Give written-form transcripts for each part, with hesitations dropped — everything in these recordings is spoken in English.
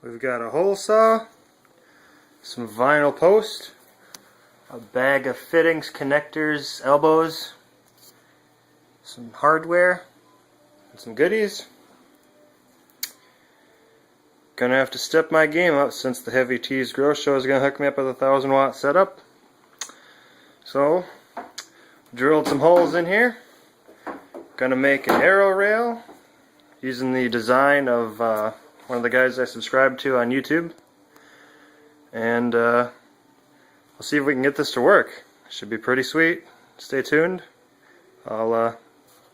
We've got a hole saw, some vinyl post, a bag of fittings, connectors, elbows, some hardware, and some goodies. Gonna have to step my game up since the Heavy Tees Grow Show is gonna hook me up with a 1000-watt setup. So, drilled some holes in here. Gonna make an aero rail using the design of one of the guys I subscribe to on YouTube. And we'll see if we can get this to work. Should be pretty sweet. Stay tuned. I'll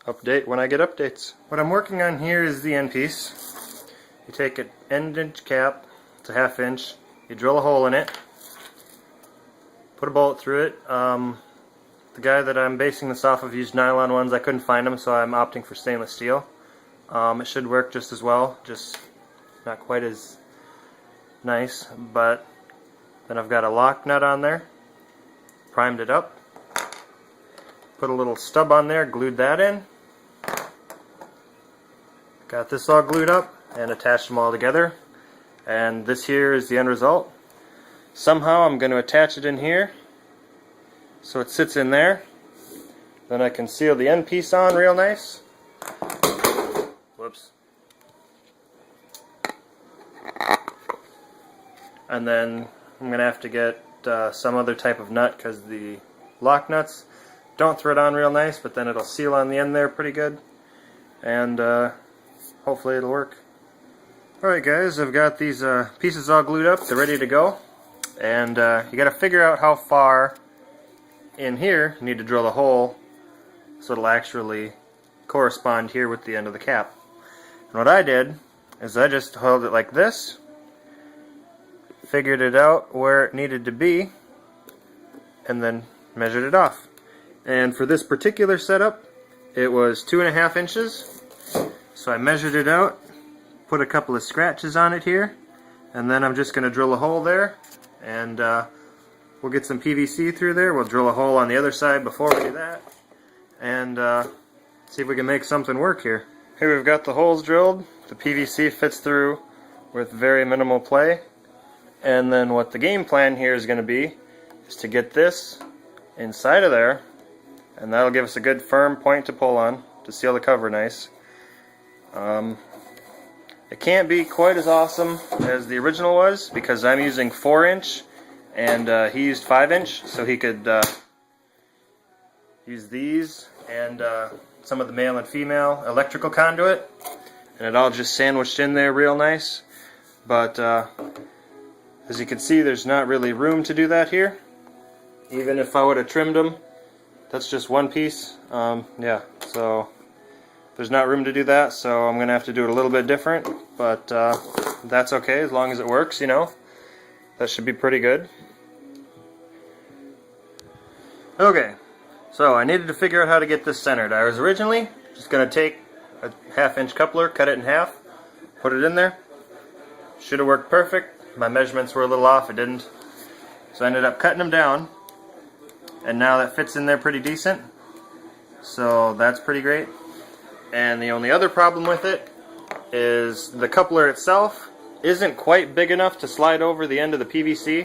update when I get updates. What I'm working on here is the end piece. You take an end-inch cap, it's a 1/2 inch, you drill a hole in it, put a bolt through it. The guy that I'm basing this off of used nylon ones. I couldn't find them, so I'm opting for stainless steel. It should work just as well, just not quite as nice. But then I've got a lock nut on there, primed it up, put a little stub on there, glued that in, got this all glued up and attached them all together, and this here is the end result. Somehow I'm going to attach it in here so it sits in there. Then I can seal the end piece on real nice. Whoops. And then I'm going to have to get some other type of nut because the lock nuts don't thread on real nice, but then it'll seal on the end there pretty good. And hopefully it'll work. Alright guys, I've got these pieces all glued up. They're ready to go. And you got to figure out how far in here you need to drill a hole so it'll actually correspond here with the end of the cap. And what I did is I just held it like this, figured it out where it needed to be, and then measured it off. And for this particular setup, it was 2.5 inches. So I measured it out, put a couple of scratches on it here, and then I'm just going to drill a hole there, and we'll get some PVC through there. We'll drill a hole on the other side before we do that, and see if we can make something work here. Here we've got the holes drilled. The PVC fits through with very minimal play. And then what the game plan here is going to be is to get this inside of there, and that'll give us a good firm point to pull on to seal the cover nice. It can't be quite as awesome as the original was because I'm using 4-inch and he used 5-inch, so he could use these and some of the male and female electrical conduit, and it all just sandwiched in there real nice. But as you can see, there's not really room to do that here. Even if I would have trimmed them, that's just one piece. Yeah, so there's not room to do that, so I'm gonna have to do it a little bit different, but that's okay as long as it works, you know. That should be pretty good. Okay, so I needed to figure out how to get this centered. I was originally just gonna take a 1/2 inch coupler, cut it in half, put it in there. Should have worked perfect. My measurements were a little off, it didn't. So I ended up cutting them down, and now that fits in there pretty decent. So that's pretty great. And the only other problem with it is the coupler itself isn't quite big enough to slide over the end of the PVC.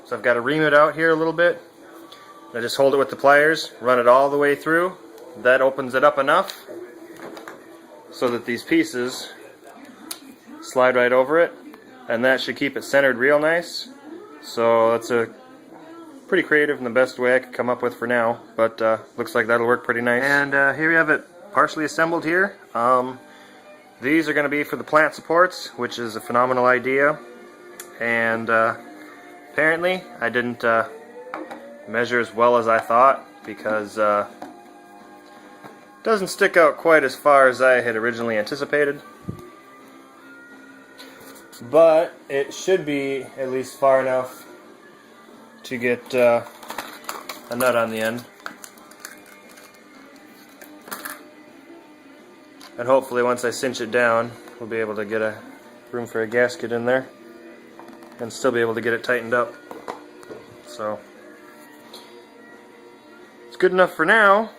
So I've got to ream it out here a little bit. I just hold it with the pliers, run it all the way through. That opens it up enough so that these pieces slide right over it, and that should keep it centered real nice. So that's a pretty creative and the best way I could come up with for now, but looks like that'll work pretty nice. And here we have it partially assembled here. These are going to be for the plant supports, which is a phenomenal idea, and apparently I didn't measure as well as I thought, because it doesn't stick out quite as far as I had originally anticipated, but it should be at least far enough to get a nut on the end. And hopefully once I cinch it down, we'll be able to get a room for a gasket in there and still be able to get it tightened up. So it's good enough for now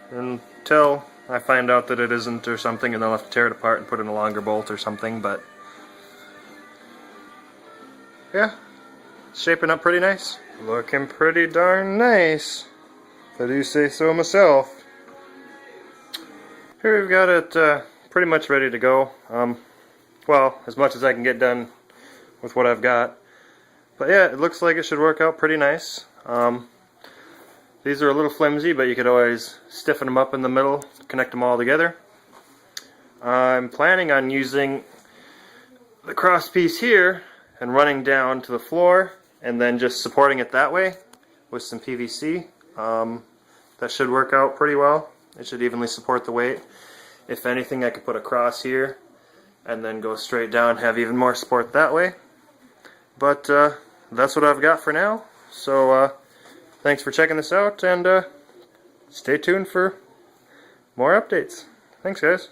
until I find out that it isn't or something, and then I'll have to tear it apart and put in a longer bolt or something. But yeah, it's shaping up pretty nice. Looking pretty darn nice, if I do say so myself. Here we've got it pretty much ready to go. Well, as much as I can get done with what I've got. But yeah, it looks like it should work out pretty nice. These are a little flimsy, but you could always stiffen them up in the middle, connect them all together. I'm planning on using the cross piece here and running down to the floor and then just supporting it that way with some PVC. That should work out pretty well. It should evenly support the weight. If anything, I could put a cross here and then go straight down, have even more support that way. But that's what I've got for now. So thanks for checking this out, and stay tuned for more updates. Thanks, guys.